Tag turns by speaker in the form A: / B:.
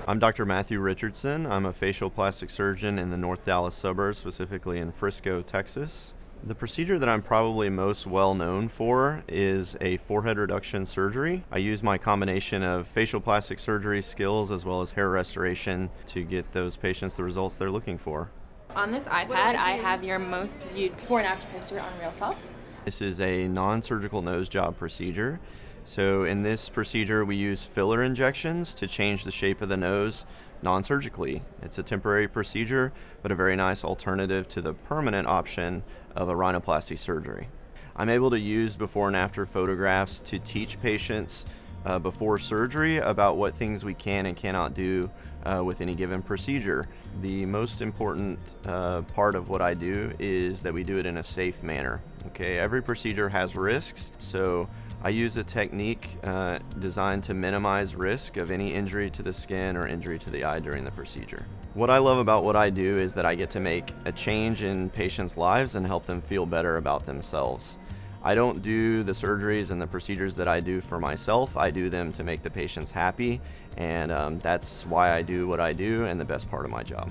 A: I'm Dr. Matthew Richardson. I'm a facial plastic surgeon in the North Dallas suburbs, specifically in Frisco, Texas. The procedure that I'm probably most well known for is a forehead reduction surgery. I use my combination of facial plastic surgery skills as well as hair restoration to get those patients the results they're looking for.
B: On this iPad, I have your most viewed before and after picture on RealSelf.
A: This is a non-surgical nose job procedure. So in this procedure, we use filler injections to change the shape of the nose non-surgically. It's a temporary procedure, but a very nice alternative to the permanent option of a rhinoplasty surgery. I'm able to use before and after photographs to teach patients before surgery about what things we can and cannot do with any given procedure. The most important part of what I do is that we do it in a safe manner. Okay, every procedure has risks, so I use a technique designed to minimize risk of any injury to the skin or injury to the eye during the procedure. What I love about what I do is that I get to make a change in patients' lives and help them feel better about themselves. I don't do the surgeries and the procedures that I do for myself. I do them to make the patients happy, and that's why I do what I do and the best part of my job.